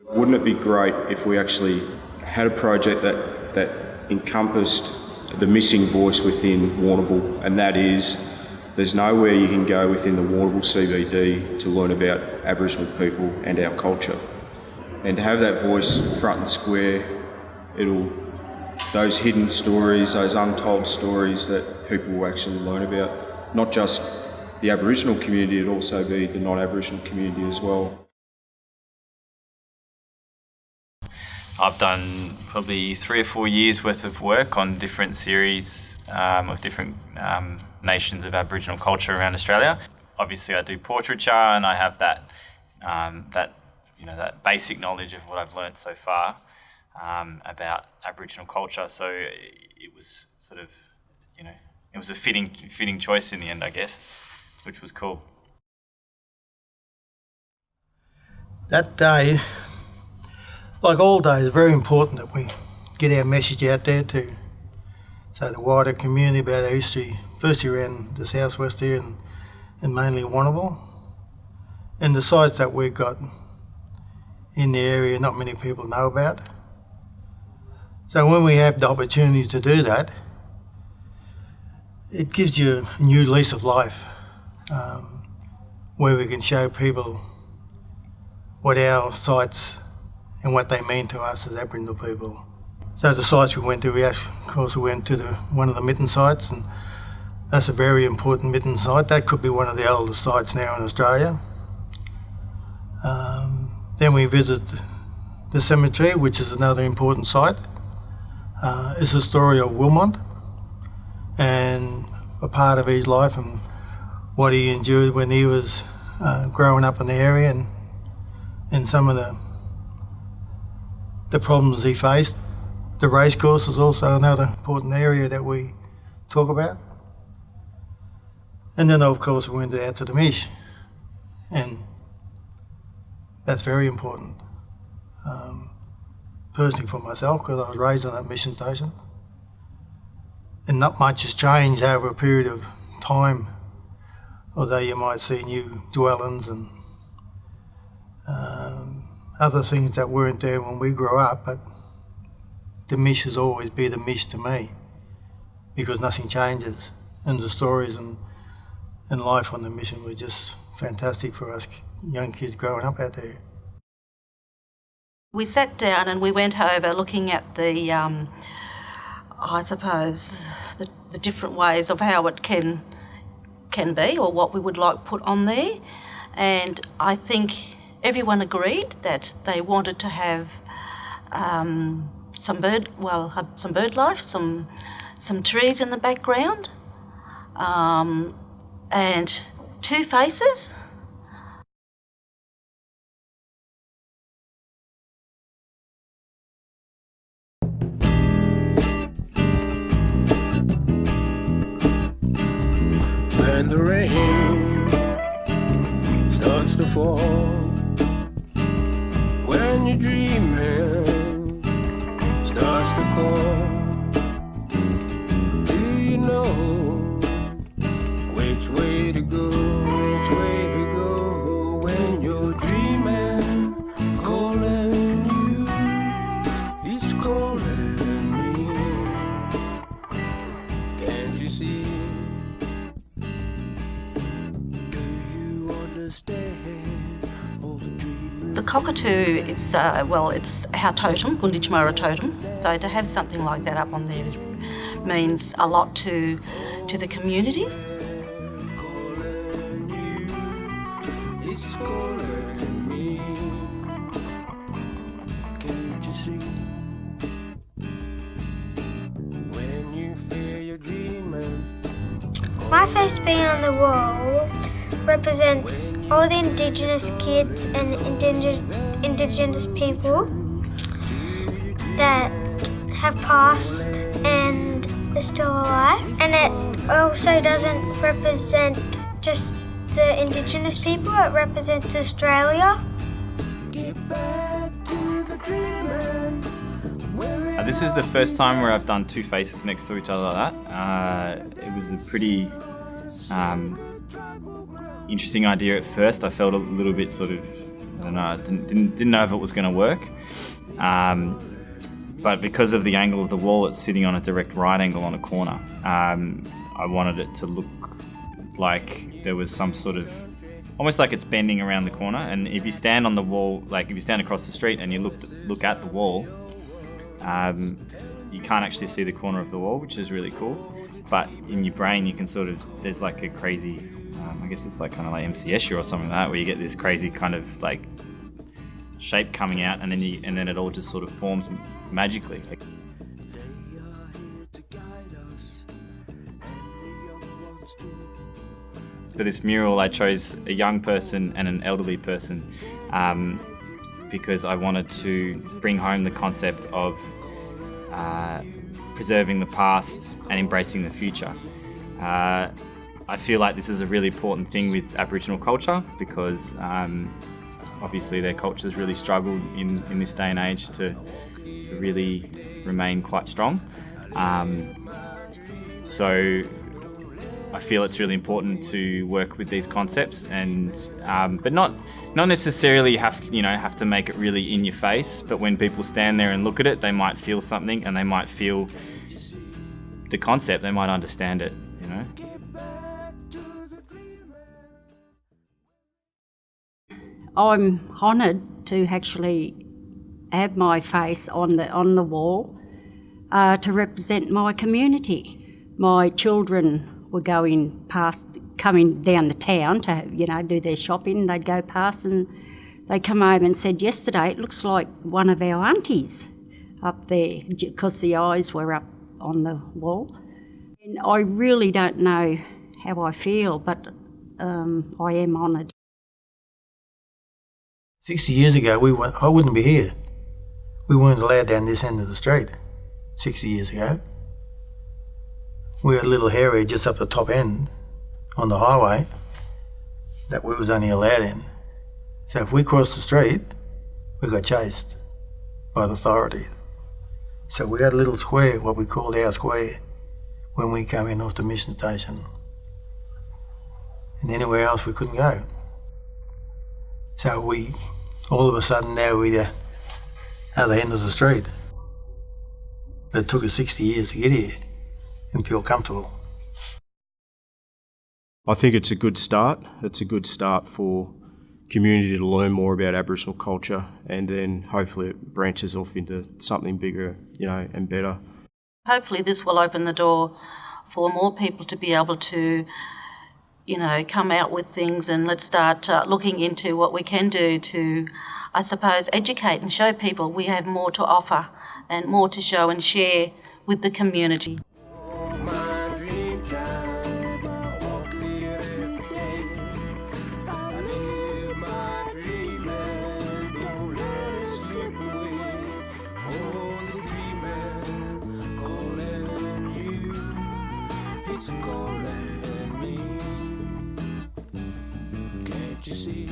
Wouldn't it be great if we actually had a project that encompassed the missing voice within Warrnambool, and that is there's nowhere you can go within the Warrnambool CBD to learn about Aboriginal people and our culture. And to have that voice front and square, those hidden stories, those untold stories that people will actually learn about, not just the Aboriginal community, it'd also be the non-Aboriginal community as well. I've done probably 3 or 4 years worth of work on different series of different nations of Aboriginal culture around Australia. Obviously I do portraiture and I have that basic knowledge of what I've learnt so far about Aboriginal culture. So it was sort of, it was a fitting choice in the end, I guess, which was cool. That day, like all days, very important that we get our message out there to the wider community about our history, firstly around the southwest here and mainly Warrnambool. And the sites that we've got in the area not many people know about. So when we have the opportunity to do that, it gives you a new lease of life, where we can show people what our sites and what they mean to us as Aboriginal people. So the sites we went to, we went to one of the mitten sites, and that's a very important mitten site. That could be one of the oldest sites now in Australia. Then we visit the cemetery, which is another important site. It's the story of Wilmot and a part of his life and what he endured when he was growing up in the area and some of the problems he faced. The racecourse is also another important area that we talk about. And then of course we went out to the Mish, and that's very important. Personally for myself, because I was raised on that mission station. And not much has changed over a period of time, although you might see new dwellings and other things that weren't there when we grew up, but the Mish has always been the Mish to me, because nothing changes, and the stories and life on the mission was just fantastic for us young kids growing up out there. We sat down and we went over looking at the, I suppose, the different ways of how it can be, or what we would like put on there. And I think everyone agreed that they wanted to have some bird life, some trees in the background, and 2 faces. When the rain starts to fall, when your dreaming starts to call, do you know which way to go, when you're dreaming, calling you, it's calling me, can't you see? The cockatoo is, it's our totem, Ngatanwarr totem. So to have something like that up on there means a lot to the community. My face being on the wall represents all the Indigenous kids and Indigenous people that have passed and are still alive. And it also doesn't represent just the Indigenous people, it represents Australia. This is the first time where I've done 2 faces next to each other like that. It was a pretty interesting idea at first. I felt a little bit sort of don't know, I didn't know if it was going to work. But because of the angle of the wall, it's sitting on a direct right angle on a corner. I wanted it to look like there was some sort of, almost like it's bending around the corner. And if you stand on the wall, like if you stand across the street and you look at the wall, you can't actually see the corner of the wall, which is really cool. But in your brain, you can sort of, there's like a crazy, I guess it's like kind of like MCSU or something like that, where you get this crazy kind of like shape coming out, and then it all just sort of forms magically. For this mural, I chose a young person and an elderly person because I wanted to bring home the concept of preserving the past and embracing the future. I feel like this is a really important thing with Aboriginal culture because obviously their cultures really struggled in this day and age to really remain quite strong. So I feel it's really important to work with these concepts, and but not necessarily have to make it really in your face. But when people stand there and look at it, they might feel something, and they might feel the concept. They might understand it. I'm honoured to actually have my face on the wall to represent my community. My children were coming down the town to do their shopping. They'd go past and they come home and said yesterday, it looks like one of our aunties up there, because the eyes were up on the wall. And I really don't know how I feel, but I am honoured. 60 years ago, I wouldn't be here. We weren't allowed down this end of the street 60 years ago. We had a little area just up the top end on the highway that we was only allowed in. So if we crossed the street, we got chased by the authorities. So we had a little square, what we called our square, when we came in off the mission station. And anywhere else we couldn't go. So all of a sudden now we're the other end of the street. But it took us 60 years to get here and feel comfortable. I think it's a good start. It's a good start for community to learn more about Aboriginal culture, and then hopefully it branches off into something bigger, and better. Hopefully this will open the door for more people to be able to, come out with things, and let's start looking into what we can do to, I suppose, educate and show people we have more to offer and more to show and share with the community. You see